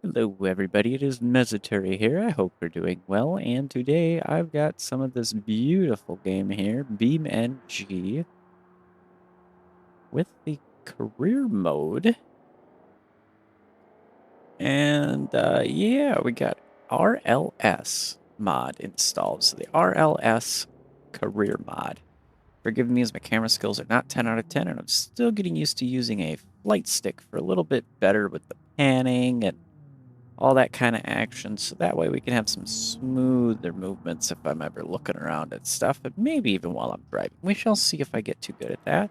Hello everybody, it is Mesaturi here. I hope you're doing well, and today I've got some of this beautiful game here, BeamNG, with the career mode. And yeah, we got RLS mod installed. So the RLS Career Mod. Forgive me as my camera skills are not 10 out of 10, and I'm still getting used to using a flight stick for a little bit better with the panning and all that kind of action, so that way we can have some smoother movements if I'm ever looking around at stuff, and maybe even while I'm driving. We shall see if I get too good at that.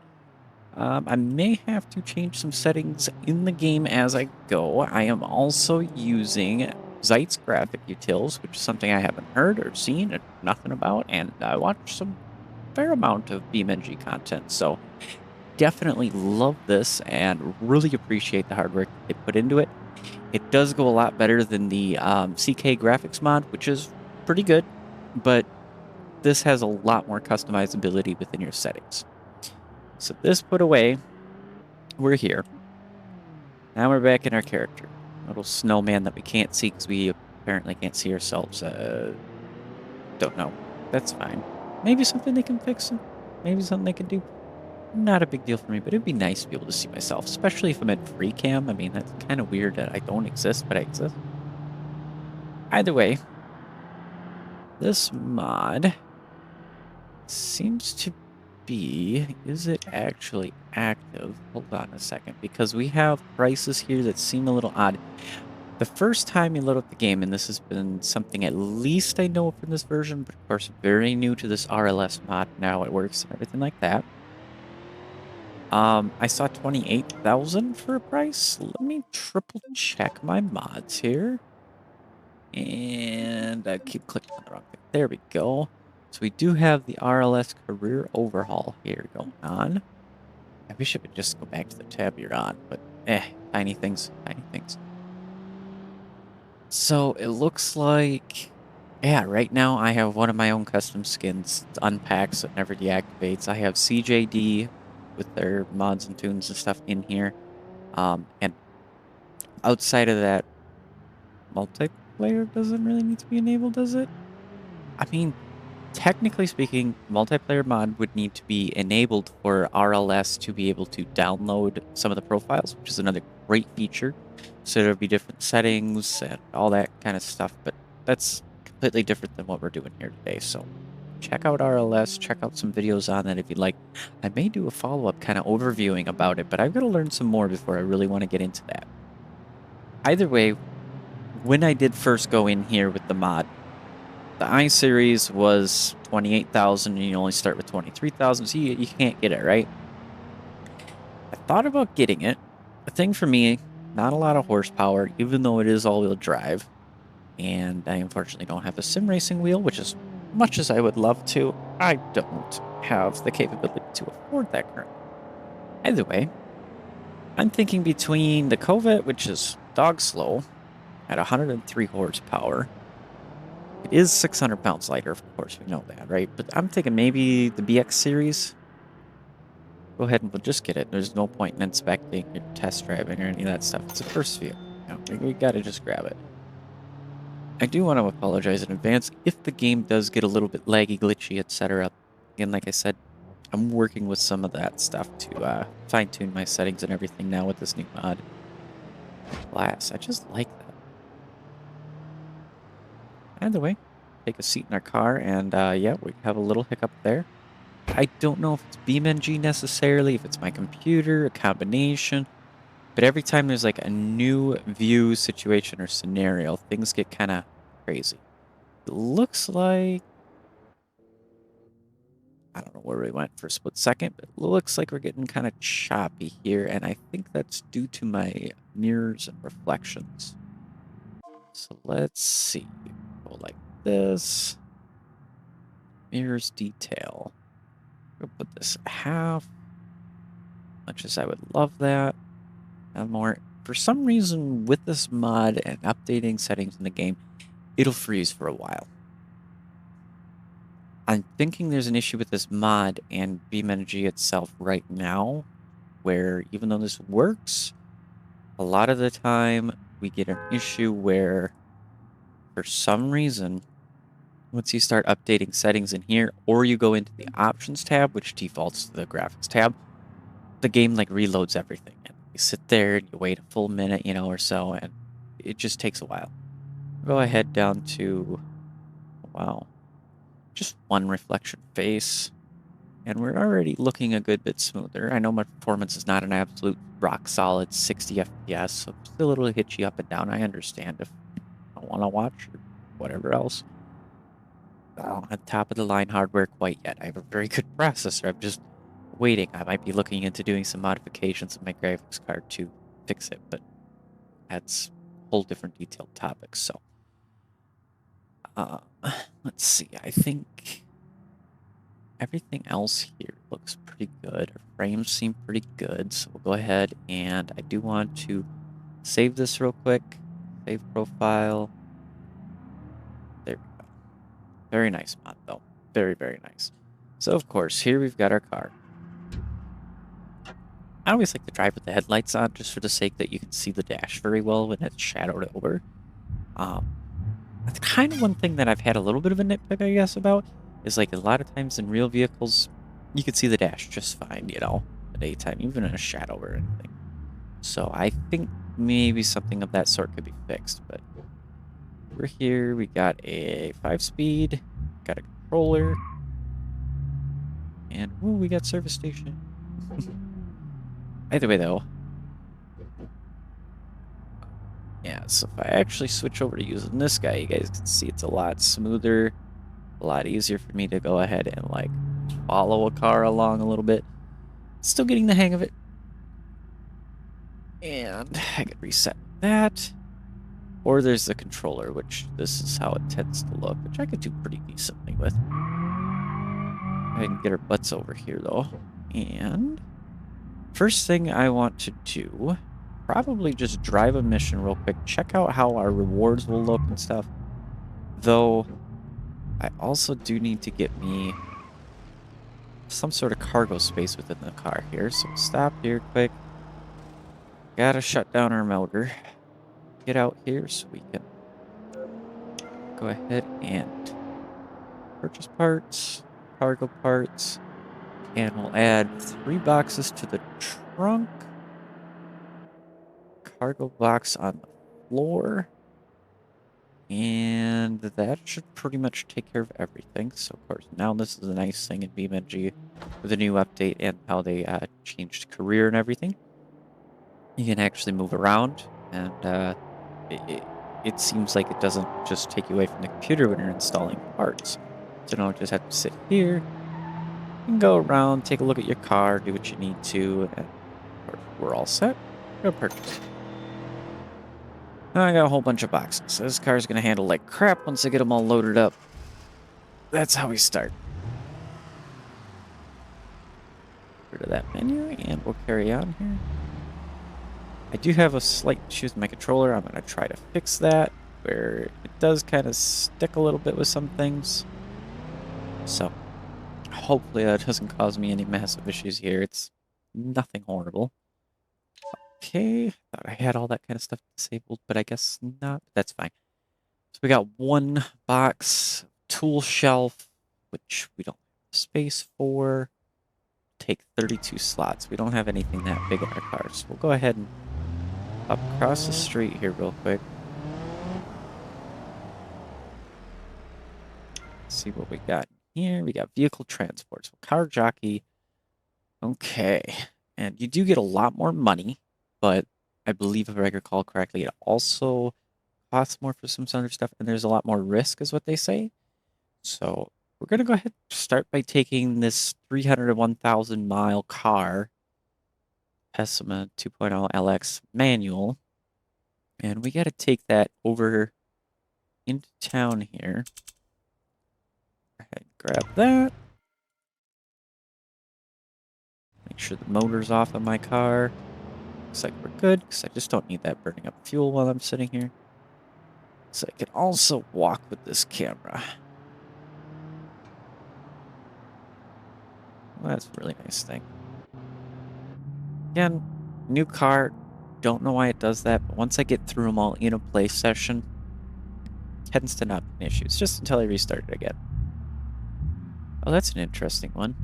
I may have to change some settings in the game as I go. I am also using Zeit's graphic utils, which is something I haven't heard or seen or nothing about, and I watch some fair amount of BeamNG content, so definitely love this and really appreciate the hard work they put into it. It does go a lot better than the CK graphics mod, which is pretty good, but this has a lot more customizability within your settings. So this put away, we're here. Now we're back in our character. Little snowman that we can't see because we apparently can't see ourselves. Don't know. That's fine. Maybe something they can fix. Maybe something they can do. Not a big deal for me, but it'd be nice to be able to see myself, especially if I'm at free cam. I mean, that's kind of weird that I don't exist, but I exist. Either way, this mod seems to be, is it actually active? Hold on a second, because we have prices here that seem a little odd. The first time you load up the game, and this has been something at least I know from this version, but of course very new to this RLS mod, now it works and everything like that. I saw 28,000 for a price. Let me triple check my mods here. And I keep clicking on the wrong thing. There we go. So we do have the RLS Career Overhaul here going on. I wish I would just go back to the tab you're on, but tiny things, tiny things. So it looks like, yeah, right now I have one of my own custom skins. It unpacks, it never deactivates. I have CJD with their mods and tunes and stuff in here. And outside of that, multiplayer doesn't really need to be enabled, does it? I mean, technically speaking, multiplayer mod would need to be enabled for RLS to be able to download some of the profiles, which is another great feature. So there'll be different settings and all that kind of stuff, but that's completely different than what we're doing here today. So check out RLS, check out some videos on that if you'd like. I may do a follow-up kind of overviewing about it, but I've got to learn some more before I really want to get into that. Either way, when I did first go in here with the mod, the I series was 28,000 and you only start with 23,000, so you can't get it, right? I thought about getting it. The thing for me, not a lot of horsepower, even though it is all-wheel drive. And I unfortunately don't have a sim racing wheel, which as much as I would love to, I don't have the capability to afford that currently. Either way, I'm thinking between the Corvette, which is dog slow, at 103 horsepower. It is 600 pounds lighter, of course, we know that, right? But I'm thinking maybe the BX series. Go ahead and we'll just get it. There's no point in inspecting or test driving or any of that stuff. It's a first view. We gotta just grab it. I do want to apologize in advance if the game does get a little bit laggy, glitchy, etc. Again, like I said, I'm working with some of that stuff to fine-tune my settings and everything now with this new mod. Glass, I just like that. Either way, take a seat in our car, and yeah, we have a little hiccup there. I don't know if it's BeamNG necessarily, if it's my computer, a combination, but every time there's like a new view, situation, or scenario, things get kind of crazy. It looks like, I don't know where we went for a split second, but it looks like we're getting kind of choppy here, and I think that's due to my mirrors and reflections. So let's see. Go like this. Mirrors detail. We'll put this at half. Much as I would love that. And more. For some reason, with this mod and updating settings in the game, it'll freeze for a while. I'm thinking there's an issue with this mod and BeamNG itself right now, where even though this works, a lot of the time we get an issue where, for some reason, once you start updating settings in here, or you go into the options tab, which defaults to the graphics tab, the game like reloads everything. And you sit there and you wait a full minute, you know, or so, and it just takes a while. Go ahead down to, wow, just one reflection face. And we're already looking a good bit smoother. I know my performance is not an absolute rock solid 60 FPS, so still a little hitchy up and down. I understand if I want to watch or whatever else. I don't have top of the line hardware quite yet. I have a very good processor. I'm just waiting. I might be looking into doing some modifications of my graphics card to fix it, but that's a whole different detailed topic. So, let's see. I think everything else here looks pretty good. Our frames seem pretty good, so we'll go ahead and I do want to save this real quick. Save profile. There we go. Very nice mod, though. Very, very nice. So, of course, here we've got our car. I always like to drive with the headlights on, just for the sake that you can see the dash very well when it's shadowed over. That's kind of one thing that I've had a little bit of a nitpick, I guess, about, is like a lot of times in real vehicles, you can see the dash just fine, you know, in the daytime, even in a shadow or anything. So I think maybe something of that sort could be fixed, but we're here, we got a 5-speed, got a controller, and ooh, we got service station. Either way, though, yeah, so if I actually switch over to using this guy, you guys can see it's a lot smoother, a lot easier for me to go ahead and, like, follow a car along a little bit. Still getting the hang of it. And I could reset that. Or there's the controller, which this is how it tends to look, which I could do pretty decently with. I can get our butts over here, though. And first thing I want to do, probably just drive a mission real quick, check out how our rewards will look and stuff. Though, I also do need to get me some sort of cargo space within the car here. So stop here quick. Gotta shut down our motor. Get out here so we can go ahead and purchase parts, cargo parts, and we'll add 3 boxes to the trunk. Cargo box on the floor. And that should pretty much take care of everything. So, of course, now this is a nice thing in BeamNG with a new update and how they changed career and everything. You can actually move around, and it seems like it doesn't just take you away from the computer when you're installing parts. So now you just have to sit here, you can go around, take a look at your car, do what you need to, and we're all set. Go purchase. Now I got a whole bunch of boxes. So this car's gonna handle like crap once I get them all loaded up. That's how we start. Rid of that menu, and we'll carry on here. I do have a slight issue with my controller. I'm gonna try to fix that, where it does kind of stick a little bit with some things. So hopefully that doesn't cause me any massive issues here. It's nothing horrible. Okay, thought I had all that kind of stuff disabled, but I guess not. That's fine. So we got 1 box, tool shelf, which we don't have space for. Take 32 slots. We don't have anything that big in our car, so we'll go ahead and up across the street here real quick. See what we got here. We got vehicle transport. So car jockey. Okay. And you do get a lot more money, but I believe if I recall correctly, it also costs more for some other stuff, and there's a lot more risk, is what they say. So we're going to go ahead and start by taking this 301,000 mile car, Pessima 2.0 LX manual, and we got to take that over into town here. Go ahead and grab that. Make sure the motor's off on my car. Looks like we're good, because I just don't need that burning up fuel while I'm sitting here. So I can also walk with this camera. Well, that's a really nice thing. Again, new car, don't know why it does that, but once I get through them all in a play session, it tends to not be an issue. It's just until I restart it again. Oh, that's an interesting one.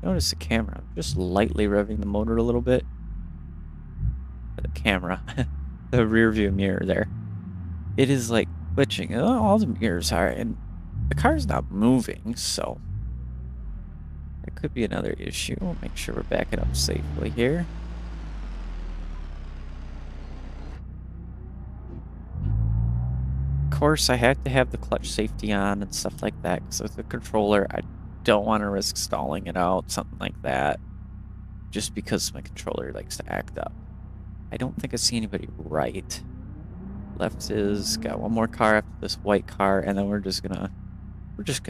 Notice the camera. I'm just lightly revving the motor a little bit. The camera. The rear view mirror there. It is like glitching. All the mirrors are, and the car's not moving, so that could be another issue. We'll make sure we're backing up safely here. Of course, I have to have the clutch safety on and stuff like that, because with the controller, I don't want to risk stalling it out, something like that, just because my controller likes to act up. I don't think I see anybody right. Left is got one more car after this white car, and then we're just gonna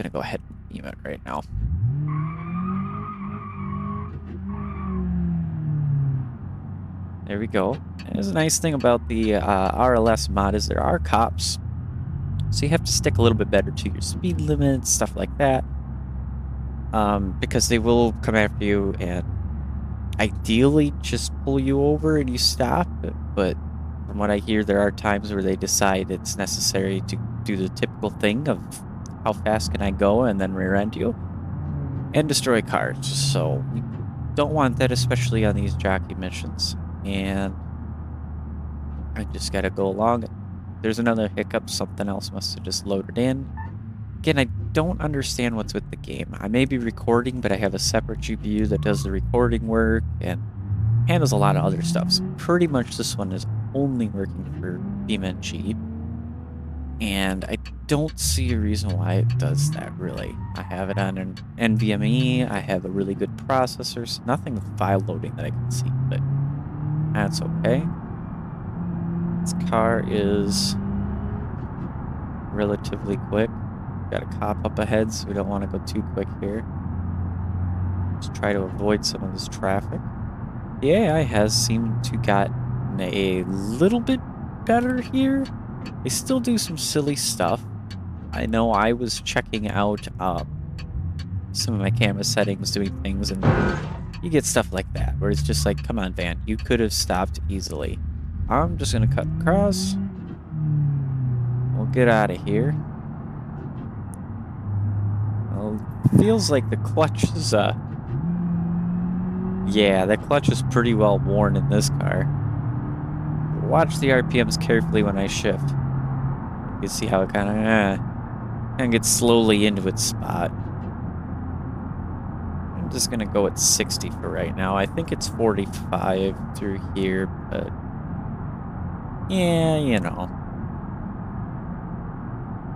go ahead and beam it right now. There we go. And there's a nice thing about the RLS mod is there are cops, so you have to stick a little bit better to your speed limits, stuff like that, because they will come after you and ideally just pull you over and you stop. But from what I hear, there are times where they decide it's necessary to do the typical thing of how fast can I go and then rear end you and destroy cars. So we don't want that, especially on these jockey missions. And I just gotta go along. There's another hiccup. Something else must have just loaded in. Again, I don't understand what's with the game. I may be recording, but I have a separate GPU that does the recording work and handles a lot of other stuff. So pretty much this one is only working for BeamNG. And I don't see a reason why it does that, really. I have it on an NVMe. I have a really good processor. So nothing with file loading that I can see, but that's okay. This car is relatively quick. Got a cop up ahead, so we don't want to go too quick here. Just try to avoid some of this traffic. The AI has seemed to got a little bit better here. They still do some silly stuff. I know I was checking out some of my camera settings, doing things, and you get stuff like that, where it's just like, come on, van, you could have stopped easily. I'm just gonna cut across. We'll get out of here. Well, feels like the clutch is, yeah, the clutch is pretty well worn in this car. Watch the RPMs carefully when I shift. You can see how it kind of gets slowly into its spot. I'm just gonna go at 60 for right now. I think it's 45 through here, but yeah, you know,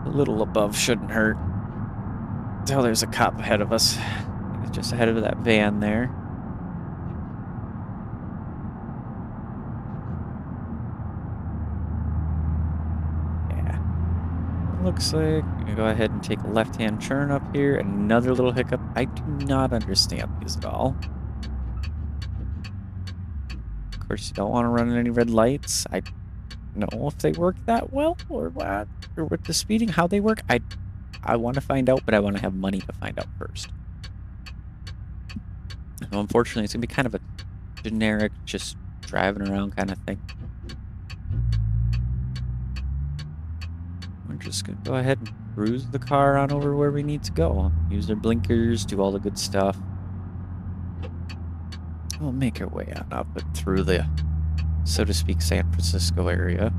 a little above shouldn't hurt. Oh, there's a cop ahead of us. Just ahead of that van there. Looks like I'm gonna go ahead and take a left-hand turn up here. Another little hiccup. I do not understand these at all. Of course, you don't want to run any red lights. I don't know if they work that well or what, or with the speeding, how they work. I want to find out, but I want to have money to find out first. And unfortunately, it's gonna be kind of a generic, just driving around kind of thing. We're just gonna go ahead and cruise the car on over where we need to go. Use their blinkers, do all the good stuff. We'll make our way on up and through the, so to speak, San Francisco area.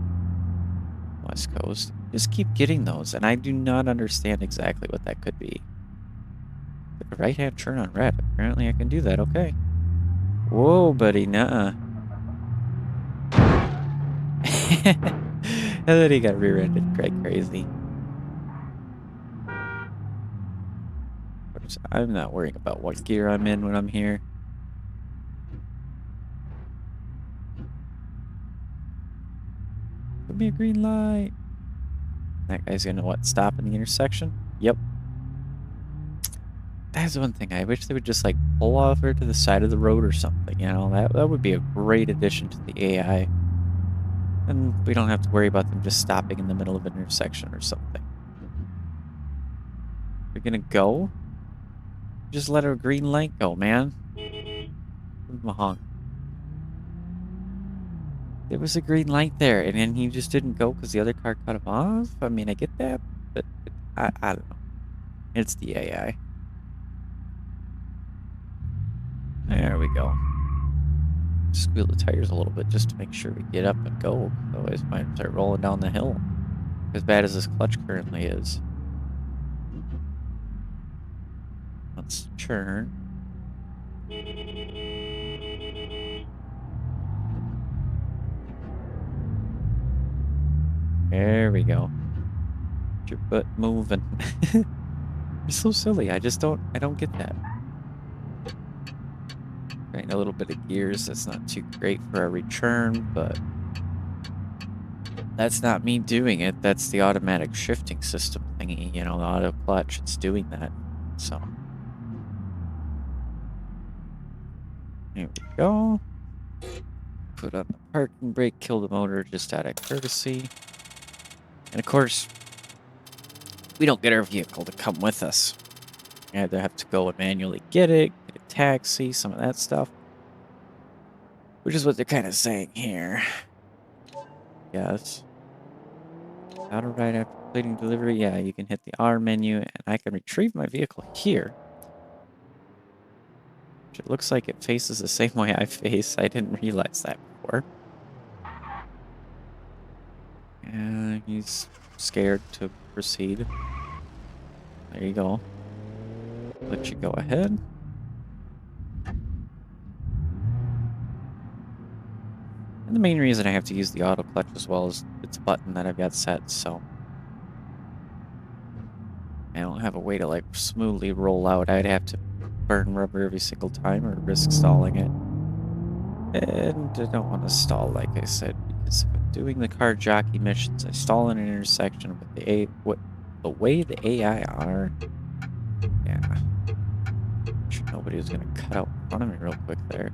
West Coast. Just keep getting those, and I do not understand exactly what that could be. The right-hand turn on red. Apparently I can do that, okay. Whoa, buddy, nuh-uh. And then he got rear-ended crazy. Of course, I'm not worrying about what gear I'm in when I'm here. Give me a green light. That guy's gonna, what, stop in the intersection? Yep. That's one thing. I wish they would just, like, pull over to the side of the road or something, you know? That would be a great addition to the AI. And we don't have to worry about them just stopping in the middle of an intersection or something. We're gonna go? Just let a green light go, man. Give him a honk. There was a green light there, and then he just didn't go because the other car cut him off. I mean, I get that, but I don't know. It's the AI. There we go. Squeal the tires a little bit just to make sure we get up and go. Otherwise, we might start rolling down the hill. As bad as this clutch currently is. Let's turn. There we go. Get your butt moving. You're so silly. I don't get that. Right, a little bit of gears. That's not too great for a return, but that's not me doing it. That's the automatic shifting system thingy, you know, the auto clutch. It's doing that. So here we go. Put on the parking brake, kill the motor just out of courtesy. And of course, we don't get our vehicle to come with us. You either have to go and manually get a taxi, some of that stuff. Which is what they're kind of saying here. Yes. How to ride after completing delivery? Yeah, you can hit the R menu, and I can retrieve my vehicle here. Which it looks like it faces the same way I face. I didn't realize that before. And he's scared to proceed. There you go. Let you go ahead. And the main reason I have to use the auto clutch as well is it's a button that I've got set, so I don't have a way to like smoothly roll out. I'd have to burn rubber every single time or risk stalling it. And I don't want to stall, like I said, because if I'm doing the car jockey missions, I stall in an intersection with the way the AI are. Yeah. I'm sure nobody was gonna cut out in front of me real quick there.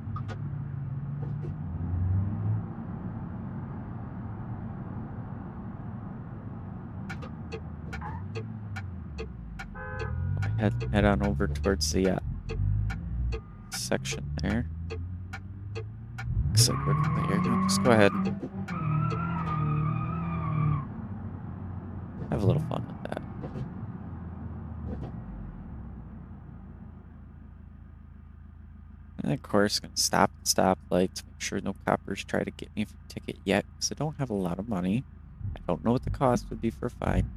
Head on over towards the section there. Looks like we're clear. No, just go ahead. Have a little fun with that. And of course, gonna stop at stoplights, make sure no coppers try to get me for a ticket yet, because I don't have a lot of money. I don't know what the cost would be for a fine.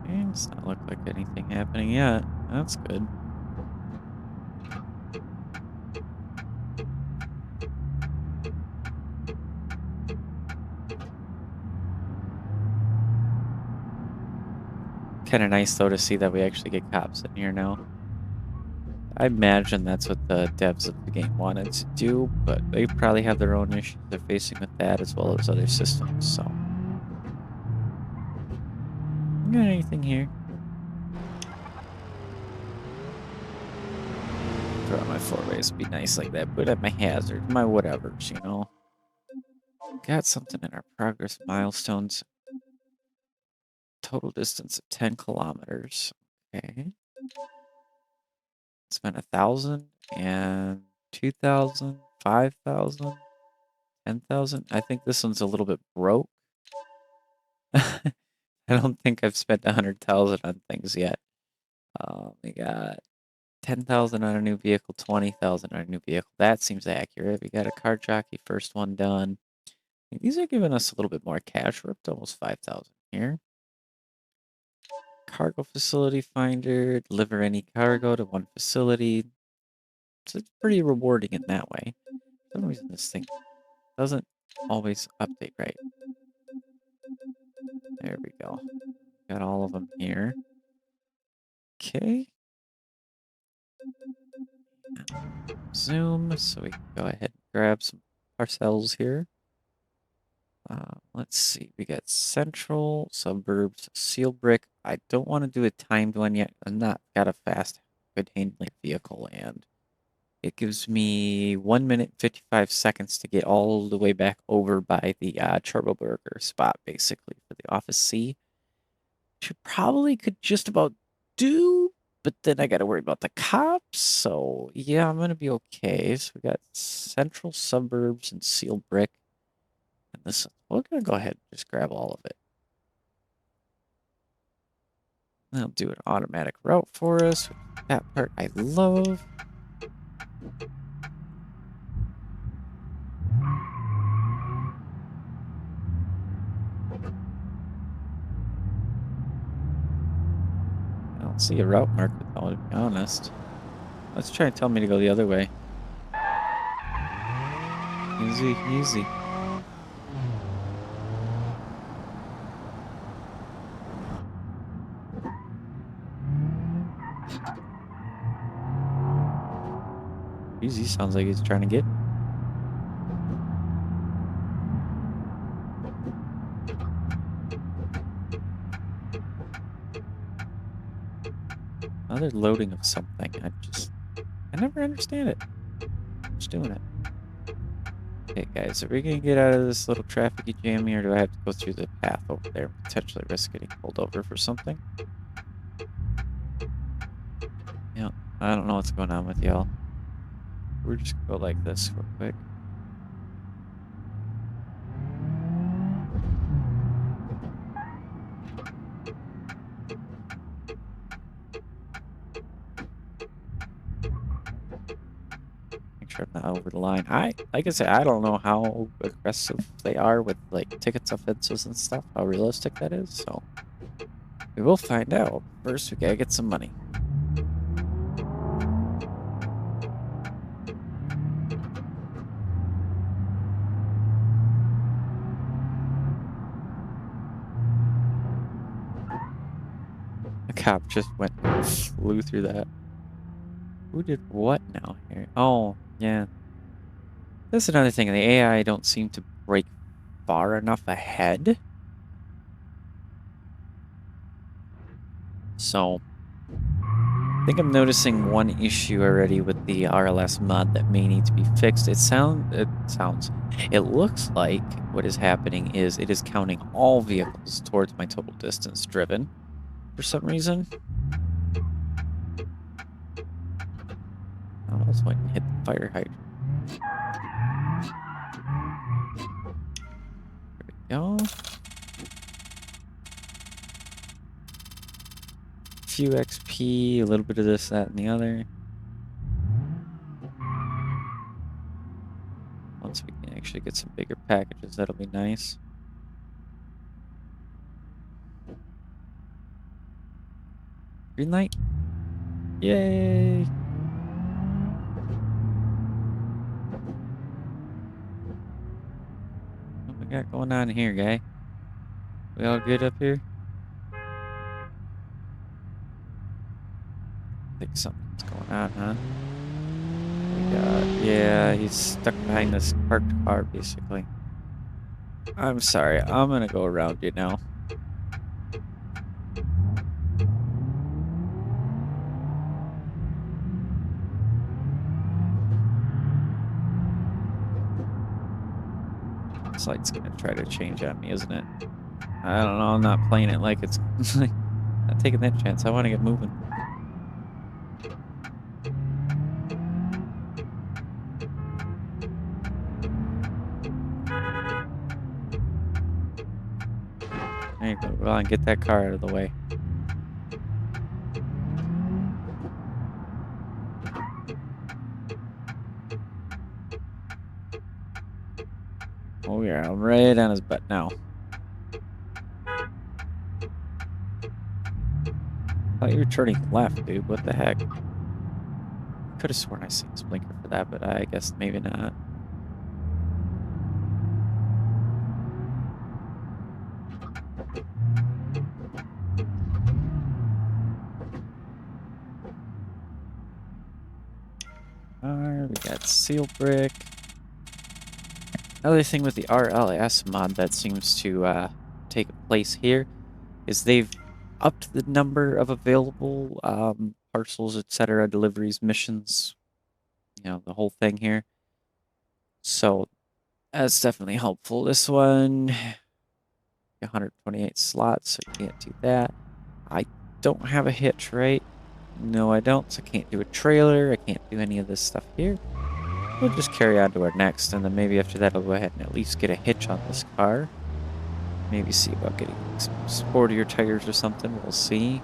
And it's not look like anything happening yet. That's good. Kind of nice, though, to see that we actually get cops in here now. I imagine that's what the devs of the game wanted to do, but they probably have their own issues they're facing with that as well as other systems, so. Got anything here? Throw out my four-ways, be nice like that. Put up my hazard, my whatevers, you know. Got something in our progress milestones. Total distance of 10 kilometers. Okay. Spent 1,000 and 2,000, 5,000, 10,000. I think this one's a little bit broke. I don't think I've spent 100,000 on things yet. We got 10,000 on a new vehicle, 20,000 on a new vehicle. That seems accurate. We got a car jockey, first one done. These are giving us a little bit more cash. We're up to almost 5,000 here. Cargo facility finder, deliver any cargo to one facility. So it's pretty rewarding in that way. For some reason this thing doesn't always update right. There we go. Got all of them here. Okay. Zoom, so we can go ahead and grab some parcels here. Let's see. We got central, suburbs, seal brick. I don't want to do a timed one yet. I'm not got a fast, good handling vehicle, and it gives me 1 minute 55 seconds to get all the way back over by the Turbo Burger spot, basically, for the Office C. probably could just about do, but then I got to worry about the cops. So yeah, I'm gonna be okay. So we got central suburbs and sealed brick, and this. We're gonna go ahead and just grab all of it. They'll do an automatic route for us. That part I love. I don't see a route marker though, to be honest. Let's try and tell me to go the other way. Easy, easy. Easy sounds like he's trying to get me. Another loading of something. I never understand it. Just doing it. Okay, guys, are we gonna get out of this little trafficy jam here, or do I have to go through the path over there and potentially risk getting pulled over for something? Yeah, I don't know what's going on with y'all. We're just gonna go like this real quick. Make sure I'm not over the line. Like I said, I don't know how aggressive they are with like tickets, offenses, and stuff. How realistic that is. So we will find out. First, we gotta get some money. The cop just flew through that. Who did what now here? Oh, yeah. That's another thing. The AI don't seem to break far enough ahead. So I think I'm noticing one issue already with the RLS mod that may need to be fixed. It looks like what is happening is it is counting all vehicles towards my total distance driven for some reason. I was waiting to hit the fire hydrant. There we go. Few XP, a little bit of this, that, and the other. Once we can actually get some bigger packages, that'll be nice. Green light. Yay! What we got going on here, guy? We all good up here? I think something's going on, huh? Yeah, he's stuck behind this parked car, basically. I'm sorry, I'm gonna go around you now. This light's gonna try to change on me, isn't it? I don't know, I'm not playing it like it's... not taking that chance, I want to get moving. There you go, go on, get that car out of the way. Oh yeah, I'm right on his butt now. Thought you were turning left, dude. What the heck? Could have sworn I seen his blinker for that, but I guess maybe not. We got seal brick. Another thing with the RLS mod that seems to take place here is they've upped the number of available parcels, etc., deliveries, missions, you know, the whole thing here. So that's definitely helpful. This one, 128 slots, so you can't do that. I don't have a hitch, right? No, I don't. So I can't do a trailer. I can't do any of this stuff here. We'll just carry on to our next, and then maybe after that I'll go ahead and at least get a hitch on this car. Maybe see about getting some sportier tires or something. We'll see.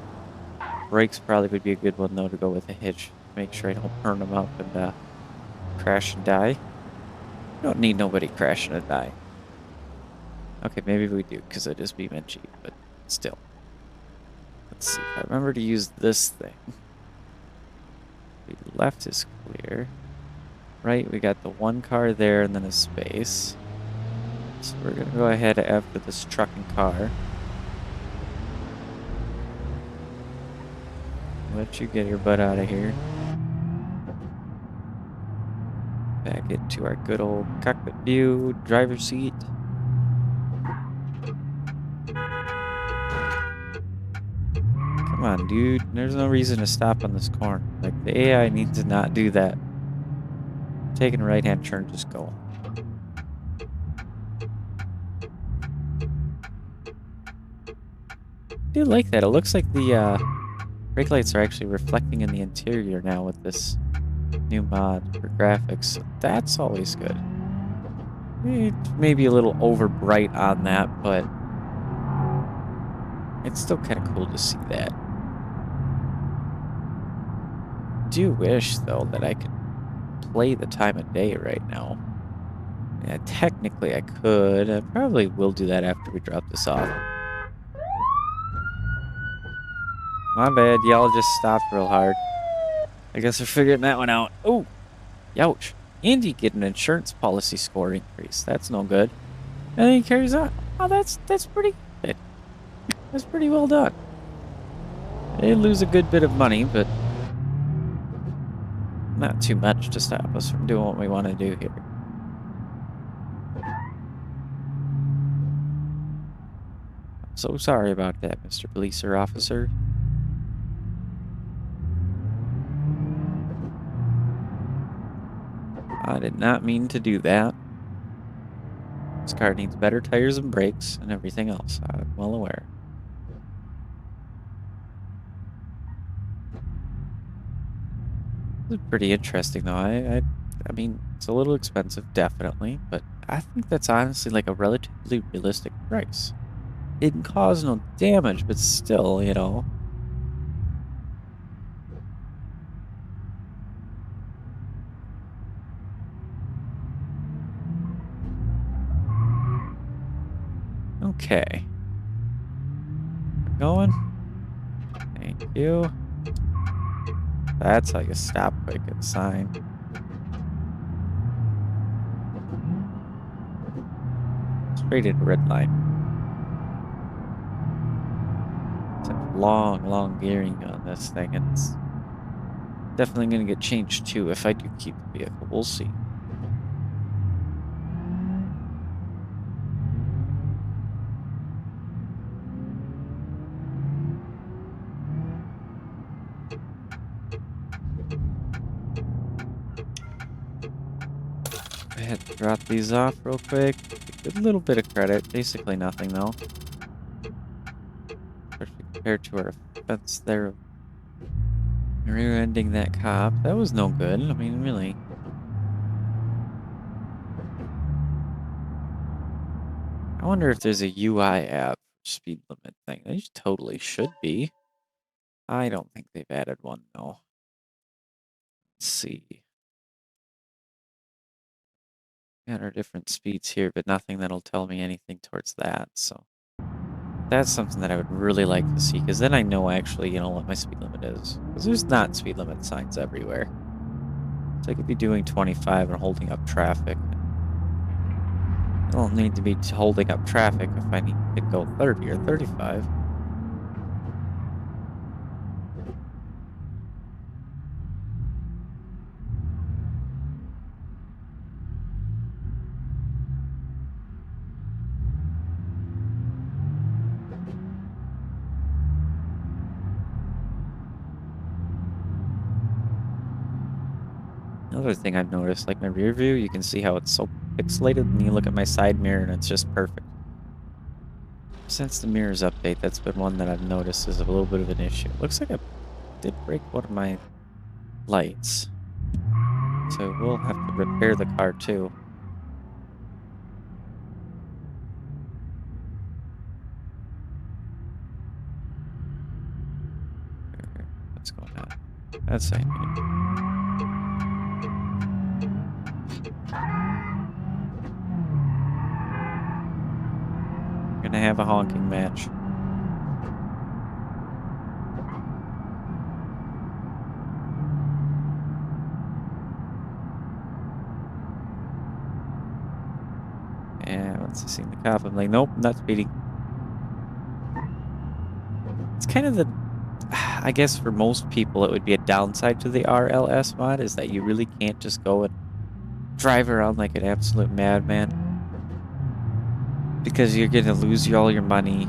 Brakes probably would be a good one, though, to go with a hitch. Make sure I don't burn them up and crash and die. Don't need nobody crashing and die. Okay, maybe we do, because it is BeamNG, but still. Let's see. If I remember to use this thing. The left is clear. Right, we got the one car there and then a space. So we're going to go ahead after this truck and car. Let you get your butt out of here. Back into our good old cockpit view, driver's seat. Come on, dude. There's no reason to stop on this corner. Like, the AI needs to not do that. Taking a right-hand turn, just go. I do like that. It looks like the brake lights are actually reflecting in the interior now with this new mod for graphics. That's always good. It's maybe a little over bright on that, but it's still kind of cool to see that. I do wish, though, that I could play the time of day right now. Yeah, technically I could. I probably will do that after we drop this off. My bad, y'all just stopped real hard. I guess we're figuring that one out. Oh, ouch. And you get an insurance policy score increase. That's no good. And then he carries on. Oh, that's pretty good. That's pretty well done. They lose a good bit of money, but not too much to stop us from doing what we want to do here. I'm so sorry about that, Mr. Police or Officer. I did not mean to do that. This car needs better tires and brakes and everything else. I'm well aware. This is pretty interesting, though. I mean, it's a little expensive, definitely, but I think that's honestly like a relatively realistic price. It can cause no damage, but still, you know. Okay. We're going. Thank you. That's how you stop quick at a sign. Straight into red line. It's a long gearing on this thing, and it's definitely going to get changed too if I do keep the vehicle. We'll see. Go ahead and drop these off real quick. A little bit of credit. Basically nothing, though. Especially compared to our offense there. Rear-ending that cop. That was no good. I mean, really. I wonder if there's a UI app speed limit thing. There totally should be. I don't think they've added one, though. Let's see. Got our different speeds here, but nothing that'll tell me anything towards that, so. That's something that I would really like to see, because then I know actually, you know, what my speed limit is. Because there's not speed limit signs everywhere. So I could be doing 25 and holding up traffic. I don't need to be holding up traffic if I need to go 30 or 35. Another thing I've noticed, like my rear view, you can see how it's so pixelated, and you look at my side mirror and it's just perfect. Since the mirrors update, that's been one that I've noticed is a little bit of an issue. Looks like I did break one of my lights. So we'll have to repair the car too. What's going on? That's I need. We're gonna have a honking match. And once I see the cop, I'm like, nope, not speeding. It's kind of the, I guess for most people, it would be a downside to the RLS mod is that you really can't just go and drive around like an absolute madman because you're gonna lose all your money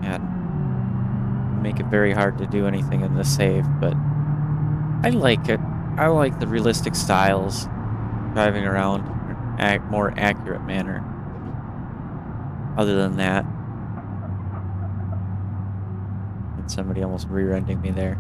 and make it very hard to do anything in the save. But I like it. I like the realistic styles, driving around in a more accurate manner. Other than that, and somebody almost rear-ending me there.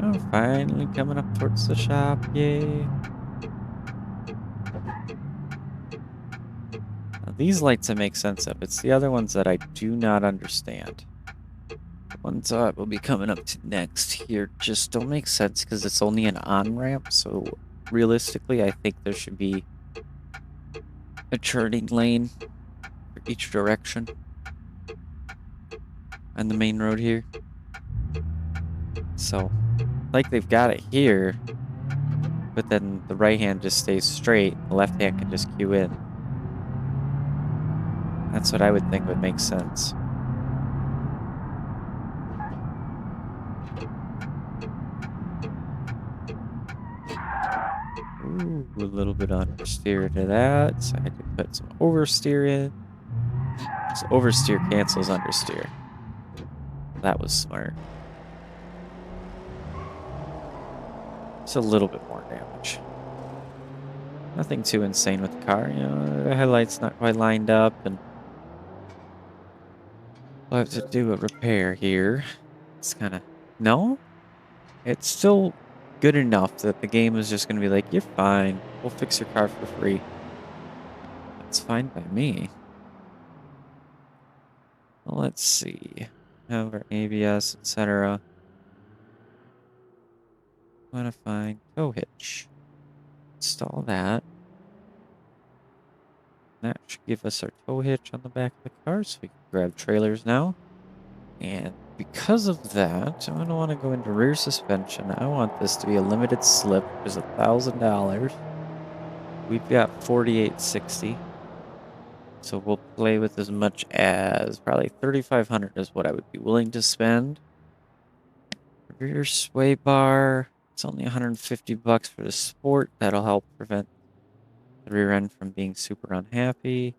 Oh, finally coming up towards the shop. Yay. Now, these lights I make sense of. It's the other ones that I do not understand. The ones that we'll be coming up to next here just don't make sense because it's only an on-ramp. So realistically, I think there should be a turning lane for each direction on the main road here. So, like they've got it here, but then the right hand just stays straight, the left hand can just cue in. That's what I would think would make sense. Ooh, a little bit understeer to that, so I had to put some oversteer in. So oversteer cancels understeer. That was smart. Just a little bit more damage. Nothing too insane with the car. You know, the headlight's not quite lined up, and we'll have to do a repair here. It's kind of... No? It's still good enough that the game is just going to be like, you're fine. We'll fix your car for free. That's fine by me. Well, let's see. Have our ABS, etc. Want to find tow hitch. Install that. That should give us our tow hitch on the back of the car, so we can grab trailers now. And because of that, I'm going to want to go into rear suspension. I want this to be a limited slip, which is $1,000. We've got 4860. So we'll play with as much as probably 3,500 is what I would be willing to spend. Rear sway bar. It's only 150 bucks for the sport. That'll help prevent the rear end from being super unhappy.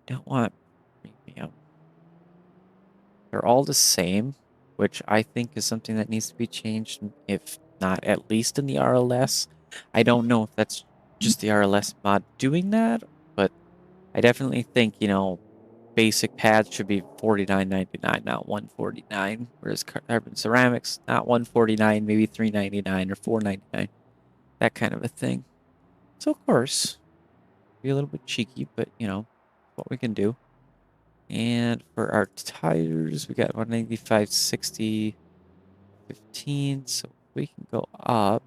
Don't want premium. They're all the same, which I think is something that needs to be changed, if not at least in the RLS. I don't know if that's just the RLS mod doing that, but I definitely think, you know, basic pads should be $49.99, not $149. Whereas carbon ceramics, not $149, maybe $3.99 or $4.99. That kind of a thing. So of course, be a little bit cheeky, but you know, what we can do. And for our tires, we got 195, 60, 15. So we can go up.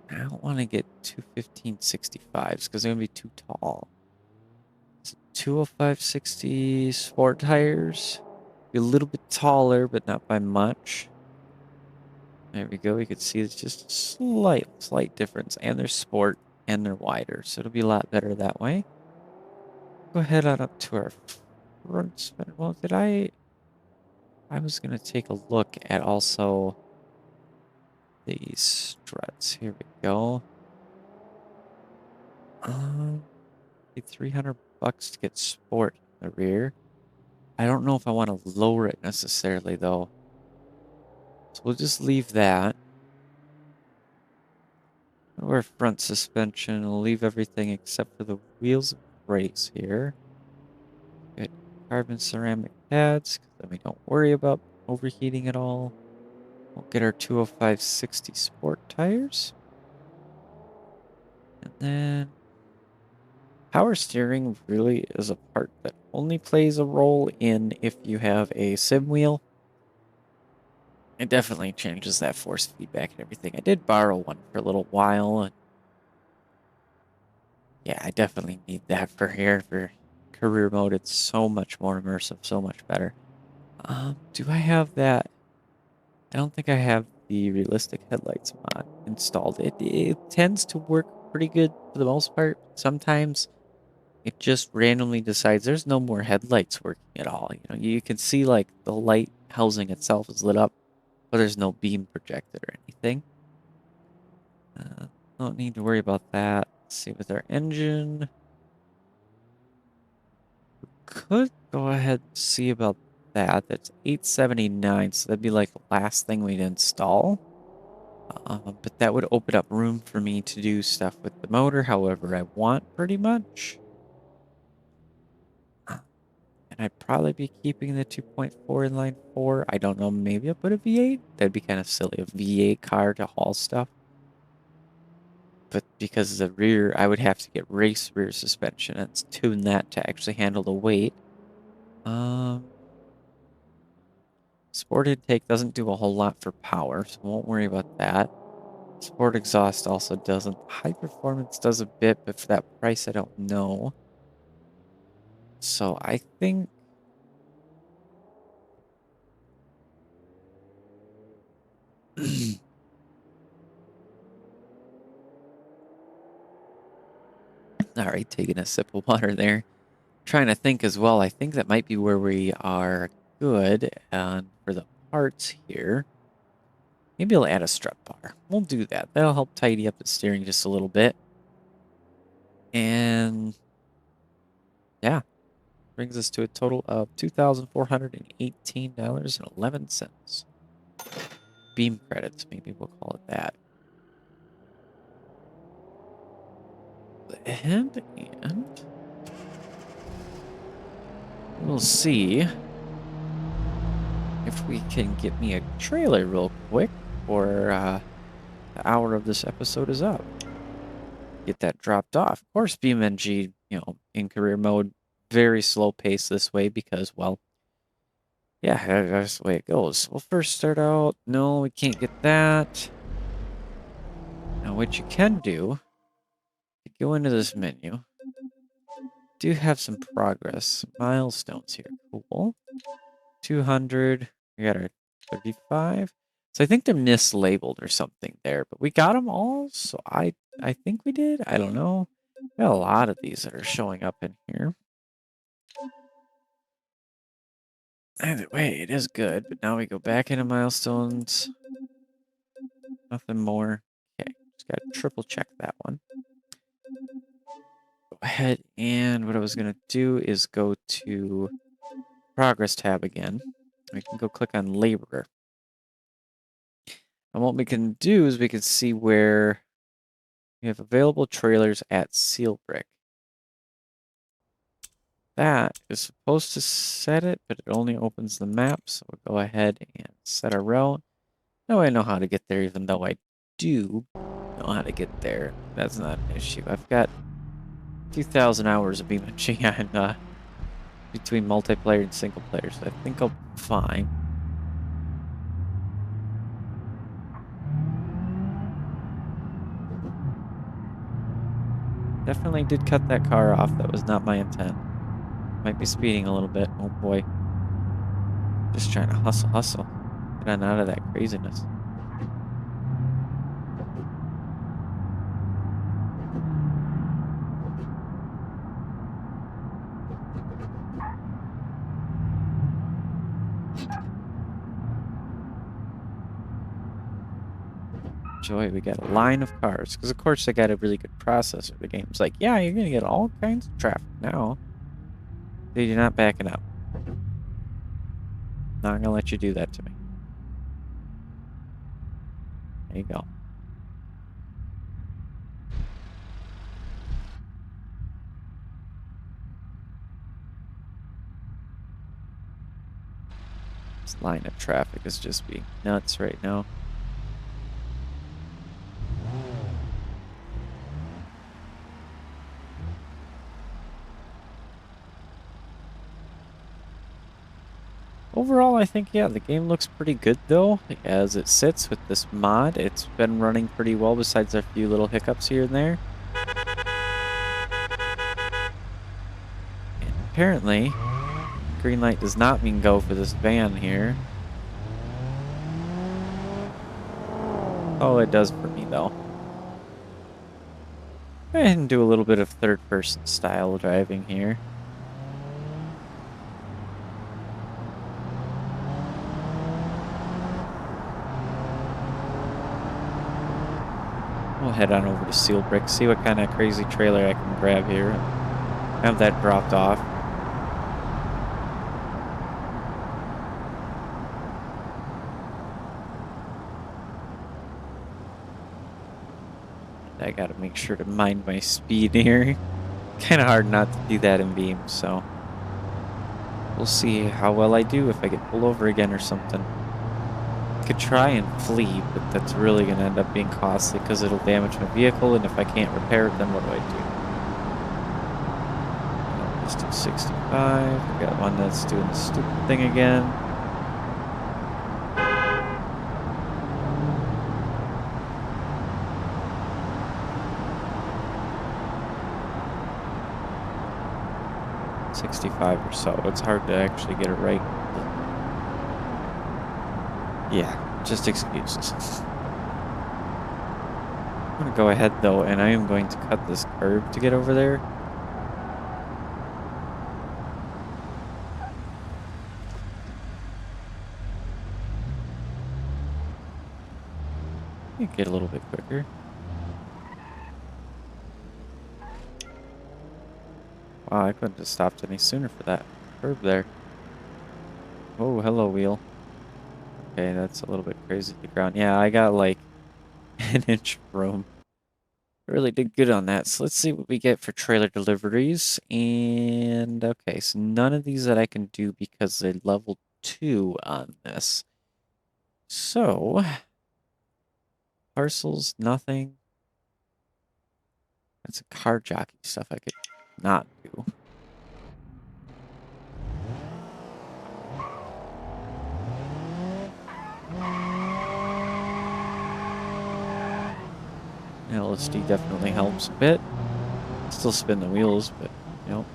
I don't want to get 215, 65s because they're going to be too tall. 205, 60 sport tires. Be a little bit taller, but not by much. There we go. We could see it's just a slight difference. And they're sport and they're wider. So it'll be a lot better that way. Go ahead on up to our front spin. Well, I was going to take a look at also these struts. Here we go. 300 bucks to get sport in the rear. I don't know if I want to lower it necessarily, though. So we'll just leave that. We're front suspension. We'll leave everything except for the wheels and brakes here. Get carbon ceramic pads, because then we don't worry about overheating at all. We'll get our 205/60 sport tires. And then power steering really is a part that only plays a role in if you have a sim wheel. It definitely changes that force feedback and everything. I did borrow one for a little while. And yeah, I definitely need that for here for career mode. It's so much more immersive, so much better. Do I have that? I don't think I have the realistic headlights mod installed. It tends to work pretty good for the most part. Sometimes it just randomly decides there's no more headlights working at all. You know, you can see like the light housing itself is lit up, but there's no beam projected or anything. Don't need to worry about that. Let's see with our engine. Could go ahead and see about that. That's 879, so that'd be like the last thing we'd install. But that would open up room for me to do stuff with the motor however I want, pretty much. And I'd probably be keeping the 2.4 inline 4. I don't know, maybe I'll put a V8? That'd be kind of silly, a V8 car to haul stuff. But because the rear, I would have to get race rear suspension and tune that to actually handle the weight. Sport intake doesn't do a whole lot for power, so won't worry about that. Sport exhaust also doesn't. High performance does a bit, but for that price, I don't know. So I think all right, taking a sip of water there. Trying to think as well. I think that might be where we are good. And for the parts here, maybe I'll add a strut bar. We'll do that. That'll help tidy up the steering just a little bit. And yeah, brings us to a total of $2,418.11. Beam credits, maybe we'll call it that. And we'll see if we can get me a trailer real quick, or the hour of this episode is up. Get that dropped off. Of course, BeamNG, in career mode, very slow pace this way because, well, yeah, that's the way it goes. We'll first start out. No, we can't get that. Now, what you can do, go into this menu. Do have some progress milestones here. Cool. 200. We got our 35. So I think they're mislabeled or something there, but we got them all. So I think we did. I don't know. Got a lot of these that are showing up in here. Either way, it is good. But now we go back into milestones. Nothing more. Okay, just got to triple check that one. Go ahead, and what I was going to do is go to progress tab again. We can go click on laborer. And what we can do is we can see where we have available trailers at Seal Brick. That is supposed to set it, but it only opens the map. So we'll go ahead and set a route. Now I know how to get there, even though I do know how to get there. That's not an issue. I've got 2,000 hours of BeamNG on between multiplayer and single player, so I think I'll be fine. Definitely did cut that car off. That was not my intent. Might be speeding a little bit. Oh boy. Just trying to hustle. Get on out of that craziness. Joy, we got a line of cars. Because of course they got a really good processor. The game's like, yeah, you're going to get all kinds of traffic now. Dude, you're not backing up. Not gonna let you do that to me. There you go. This line of traffic is just being nuts right now. Overall, I think, yeah, the game looks pretty good, though, as it sits with this mod. It's been running pretty well, besides a few little hiccups here and there. And apparently, green light does not mean go for this van here. Oh, it does for me, though. Go ahead and do a little bit of third-person style driving here. We'll head on over to Seal Brick, see what kind of crazy trailer I can grab here. Have that dropped off. I gotta make sure to mind my speed here. Kind of hard not to do that in Beam, so we'll see how well I do if I get pulled over again or something. Could try and flee, but that's really gonna end up being costly because it'll damage my vehicle, and if I can't repair it, then what do I do? Let's do 65. I got one that's doing the stupid thing again. Or so. It's hard to actually get it right. Yeah, just excuses. I'm gonna go ahead though, and I am going to cut this curb to get over there. Get a little bit quicker. Wow, I couldn't have stopped any sooner for that curb there. Oh, hello, wheel. Okay, that's a little bit crazy to the ground. Yeah, I got like an inch of room. Really did good on that. So let's see what we get for trailer deliveries. And okay, so none of these that I can do because they're level 2 on this. So parcels, nothing. That's a car jockey stuff I could not do. LSD definitely helps a bit. Still spin the wheels, but you know.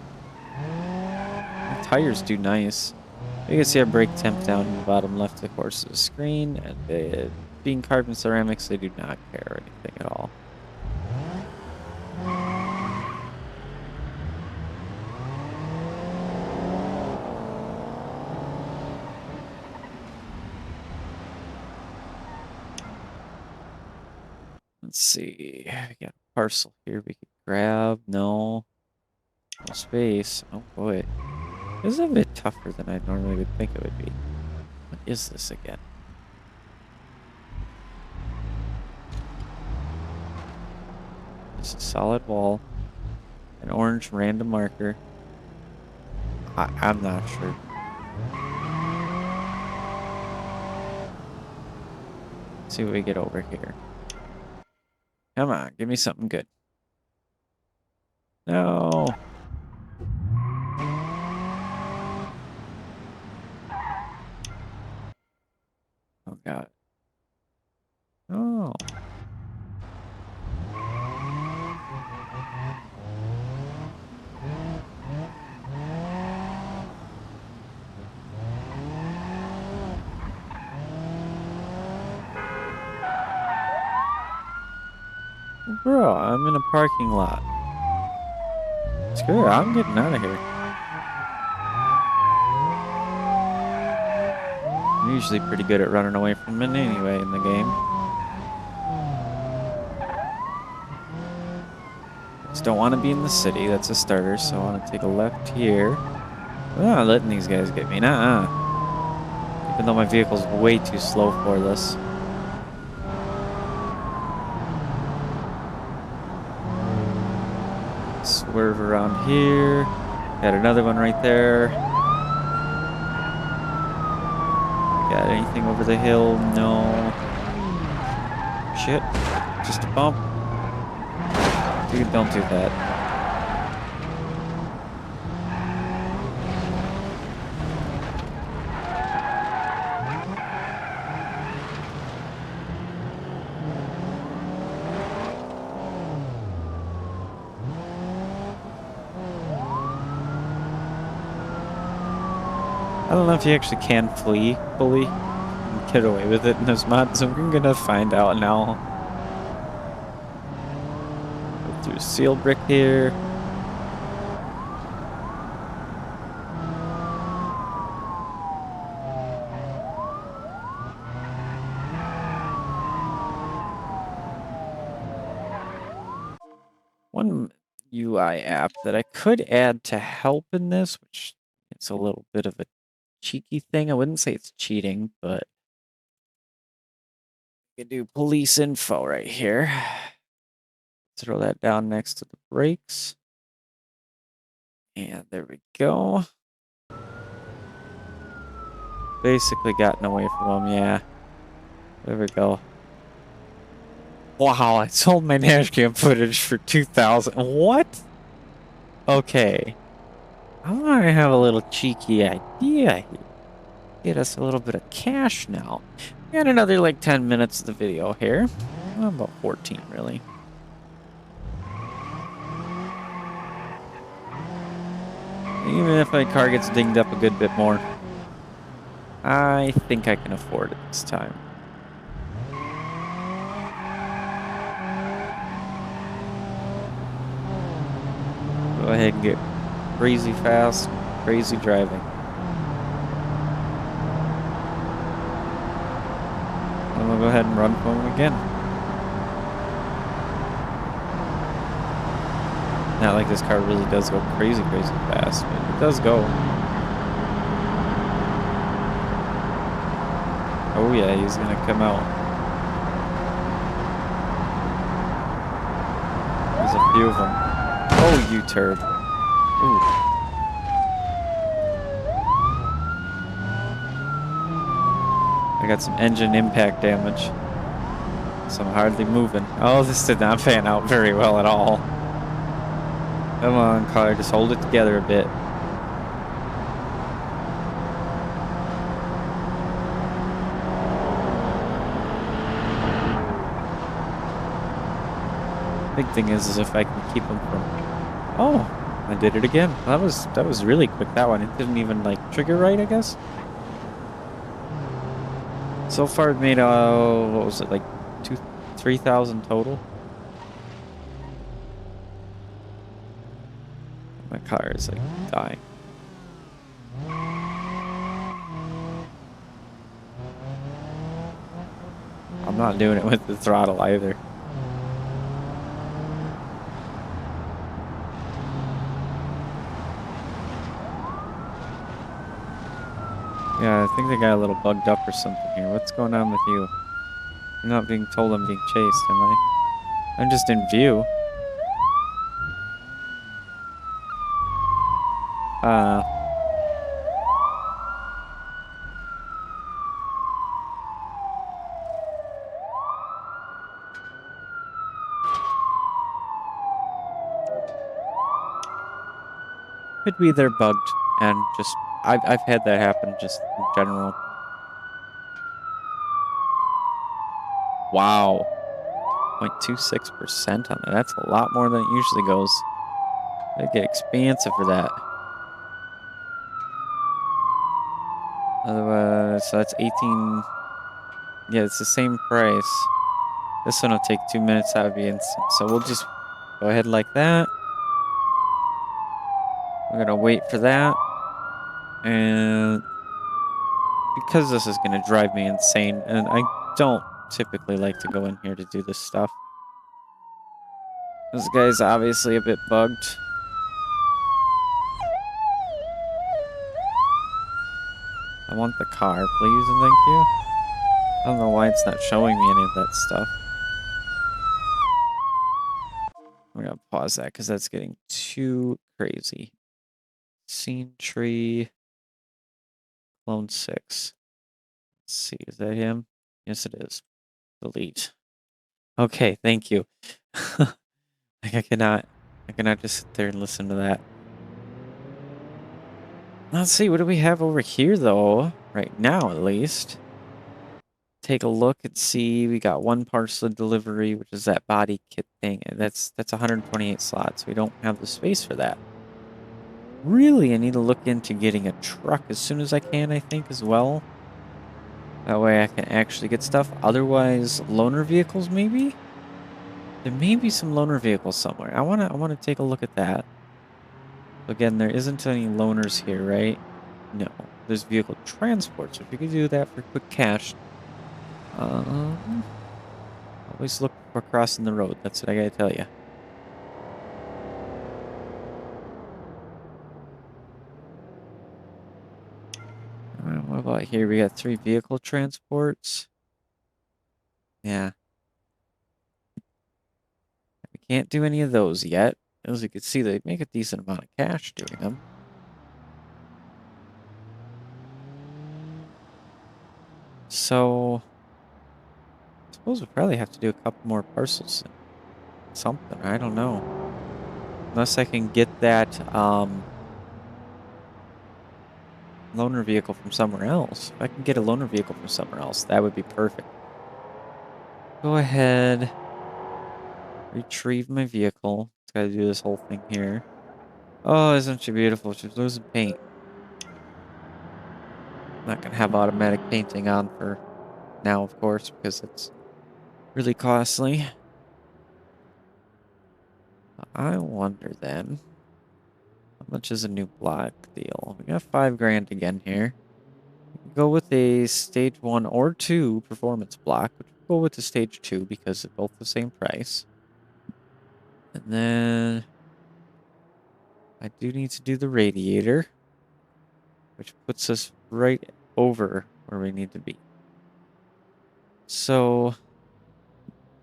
The tires do nice. You can see our brake temp down in the bottom left, of course, of the screen. And being carbon ceramics, they do not care anything at all. Let's see. We got a parcel here we could grab. No. No space. Oh boy. This is a bit tougher than I normally would think it would be. What is this again? It's a solid wall. An orange random marker. I'm not sure. Let's see what we get over here. Come on, give me something good. No. Oh, God. Oh. Bro, I'm in a parking lot. Screw it, I'm getting out of here. I'm usually pretty good at running away from it anyway in the game. Just don't want to be in the city, that's a starter, so I want to take a left here. I'm not letting these guys get me, nuh-uh. Even though my vehicle's way too slow for this. Swerve around here. Got another one right there. Got anything over the hill? No. Shit. Just a bump. Dude, don't do that. I don't know if you actually can flee fully and get away with it in this mod, so we're gonna find out now. Go through seal brick here. One UI app that I could add to help in this, which it's a little bit of a cheeky thing. I wouldn't say it's cheating, but you can do police info right here. Throw that down next to the brakes. And there we go. Basically gotten away from them, yeah. There we go. Wow, I sold my dashcam footage for 2,000. What? Okay. I want to have a little cheeky idea here. Get us a little bit of cash now. We got another like 10 minutes of the video here. Well, about 14, really. Even if my car gets dinged up a good bit more, I think I can afford it this time. Go ahead and get crazy fast, crazy driving. I'm gonna go ahead and run for him again. Not like this car really does go crazy fast, but it does go. Oh yeah, he's gonna come out. There's a few of them. Oh, you turd. Ooh. I got some engine impact damage. So I'm hardly moving. Oh, this did not pan out very well at all. Come on, car, just hold it together a bit. Big thing is if I can keep them from... Oh, I did it again. That was really quick, that one. It didn't even, like, trigger right, I guess? So far, it made, what was it, like, 3,000 total? My car is, like, dying. I'm not doing it with the throttle either. Yeah, I think they got a little bugged up or something here. What's going on with you? I'm not being told I'm being chased, am I? I'm just in view. Could be they're bugged and just I've had that happen just in general. Wow. 0.26% on it. That's a lot more than it usually goes. I get expensive for that. Otherwise, so that's 18. Yeah, it's the same price. This one will take 2 minutes. That would be instant. So we'll just go ahead like that. We're gonna wait for that. And because this is gonna drive me insane, and I don't typically like to go in here to do this stuff. This guy's obviously a bit bugged. I want the car, please, and thank you. I don't know why it's not showing me any of that stuff. I'm gonna pause that because that's getting too crazy. Scene tree, clone 6. Let's see, is that him? Yes, it is. Delete. Okay, thank you. Like I cannot just sit there and listen to that. Let's see, what do we have over here though? Right now, at least. Take a look and see. We got one parcel of delivery, which is that body kit thing. And that's 128 slots. We don't have the space for that. Really, I need to look into getting a truck as soon as I can, I think, as well. That way I can actually get stuff. Otherwise, loaner vehicles maybe? There may be some loaner vehicles somewhere. I wanna take a look at that. Again, there isn't any loaners here, right? No. There's vehicle transport, so if you could do that for quick cash. Always look for crossing the road. That's what I gotta tell you. What about here? We got 3 vehicle transports. Yeah. We can't do any of those yet. As you can see, they make a decent amount of cash doing them. So, I suppose we'll probably have to do a couple more parcels. Something, I don't know. Unless I can get that, loaner vehicle from somewhere else. If I can get a loaner vehicle from somewhere else, that would be perfect. Go ahead. Retrieve my vehicle. It's got to do this whole thing here. Oh, isn't she beautiful? She's losing paint. Not going to have automatic painting on for now, of course, because it's really costly. I wonder then, how much is a new block deal? We got 5 grand again here. Go with a stage 1 or 2 performance block, which we'll go with the stage 2 because they're both the same price. And then I do need to do the radiator, which puts us right over where we need to be. So,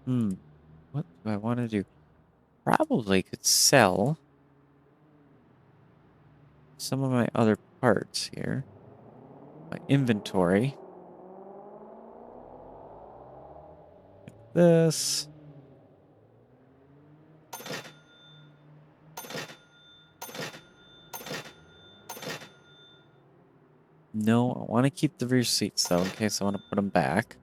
what do I want to do? Probably could sell some of my other parts here. My inventory. Like this. No, I want to keep the rear seats though, in case I want to put them back.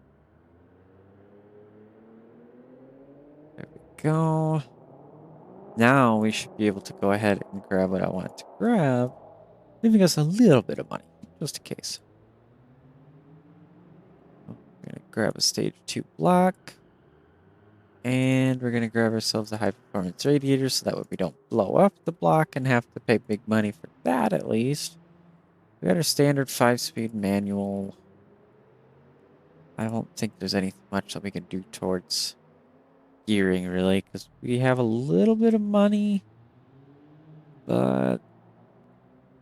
There we go. Now we should be able to go ahead and grab what I want to grab, leaving us a little bit of money, just in case. We're going to grab a stage 2 block. And we're going to grab ourselves a high performance radiator so that way we don't blow up the block and have to pay big money for that at least. We got our standard 5-speed manual. I don't think there's anything much that we can do towards gearing really, because we have a little bit of money. But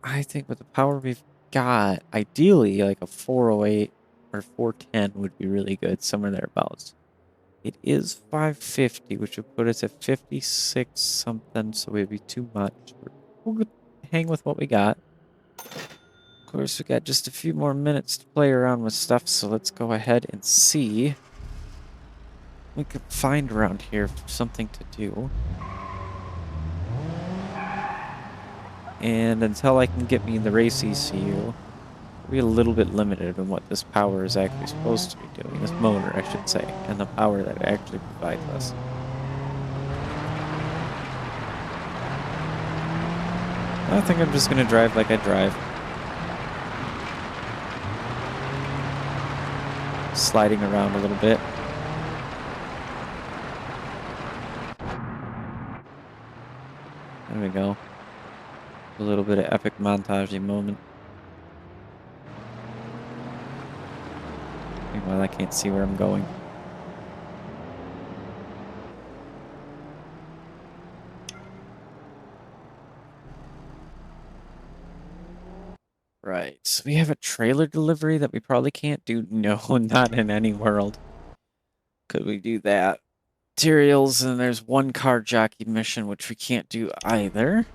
I think with the power we've got, ideally like a 408 or 410 would be really good, somewhere thereabouts. It is 550, which would put us at 56 something, so it would be too much. We'll hang with what we got. Of course, we got just a few more minutes to play around with stuff, so let's go ahead and see what we could find around here for something to do. And until I can get me the race ECU, we'll be a little bit limited on what this power is actually supposed to be doing. This motor, I should say, and the power that it actually provides us. I think I'm just going to drive like I drive. Sliding around a little bit. There we go. A little bit of epic montage moment. Meanwhile, I can't see where I'm going. Right, so we have a trailer delivery that we probably can't do. No, not in any world could we do that. Materials, and there's one car jockey mission, which we can't do either.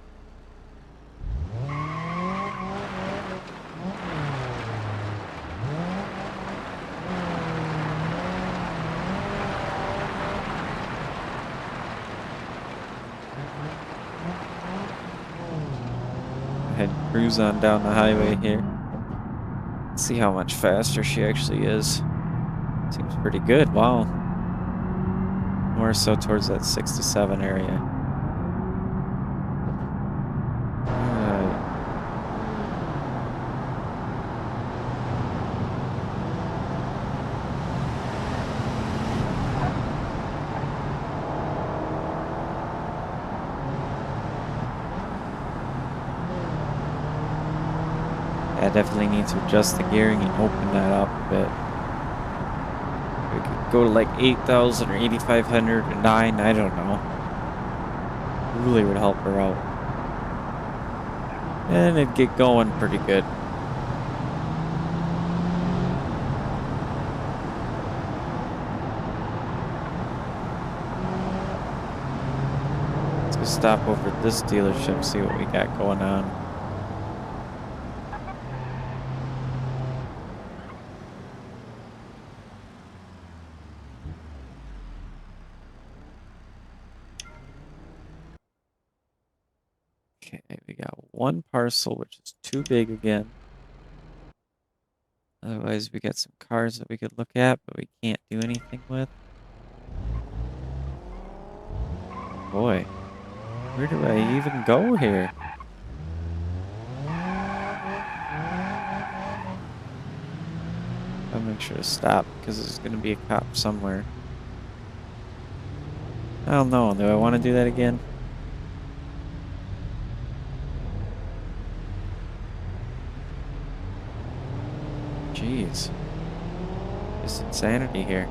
Go ahead and cruise on down the highway here. Let's see how much faster she actually is. Seems pretty good. Wow. More so towards that 67 area. I definitely need to adjust the gearing and open that up a bit. We could go to like 8,000 or 8,500 or 9, I don't know. Really would help her out. And it'd get going pretty good. Let's go stop over at this dealership, see what we got going on. Okay, we got one parcel, which is too big again. Otherwise, we got some cars that we could look at, but we can't do anything with. Boy, where do I even go here? I'll make sure to stop, because there's going to be a cop somewhere. I don't know. Do I want to do that again? Jeez. Just insanity here.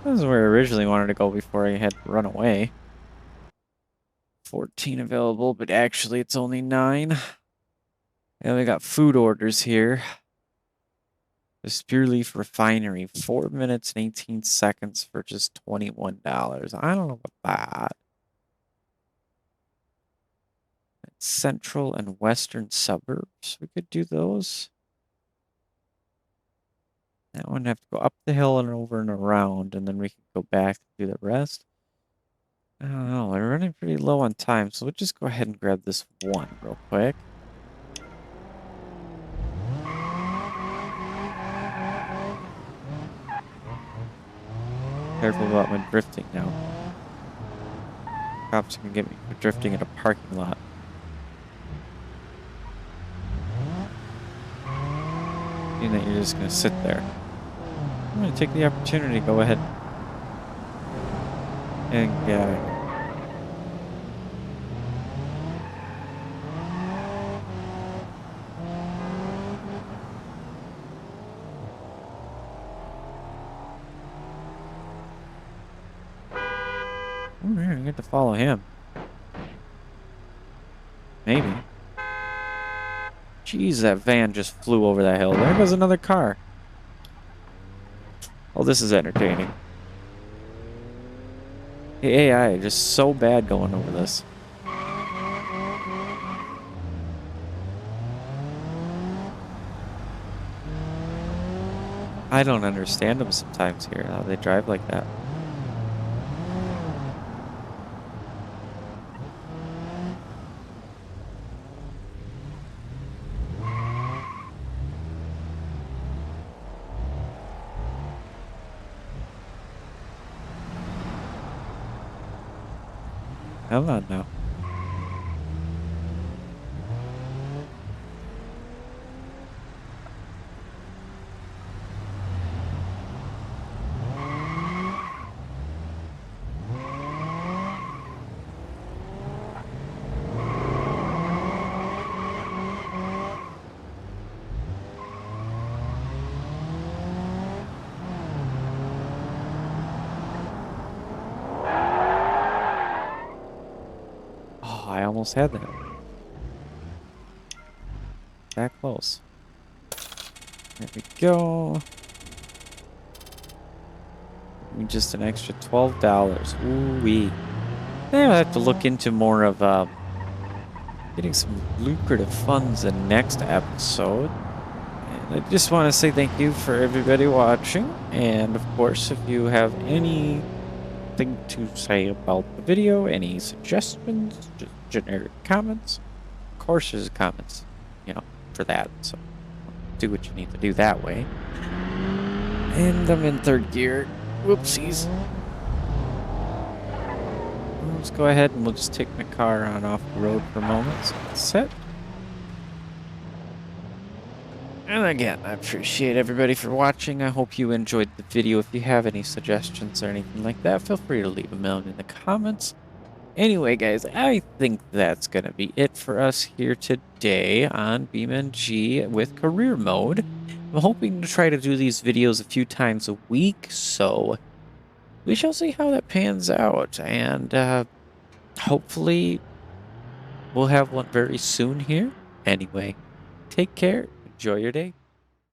This is where I originally wanted to go before I had to run away. 14 available, but actually it's only 9. And we got food orders here. The Spear Leaf Refinery, 4 minutes and 18 seconds for just $21. I don't know about that. Central and western suburbs, we could do those. That one have to go up the hill and over and around, and then we can go back and do the rest. I don't know, we're running pretty low on time, so we'll just go ahead and grab this one real quick. Careful about my drifting now. Cops can get me for drifting at a parking lot. And that you're just gonna sit there. I'm gonna take the opportunity to go ahead and I get to follow him. Maybe. Jeez, that van just flew over that hill. There goes another car. Oh, this is entertaining. The AI just so bad going over this. I don't understand them sometimes here, how they drive like that. Hold on now. I almost had that. That close. There we go. Just an extra $12. Ooh-wee. I'll have to look into more of getting some lucrative funds in next episode. And I just want to say thank you for everybody watching. And of course, if you have anything to say about the video, any suggestions, just generic comments, of course there's comments, for that. So do what you need to do that way. And I'm in third gear. Whoopsies. Let's go ahead and we'll just take my car on off the road for a moment. So it's set. And again, I appreciate everybody for watching. I hope you enjoyed the video. If you have any suggestions or anything like that, feel free to leave them out in the comments. Anyway, guys, I think that's going to be it for us here today on BeamNG with Career Mode. I'm hoping to try to do these videos a few times a week, so we shall see how that pans out. And hopefully we'll have one very soon here. Anyway, take care. Enjoy your day.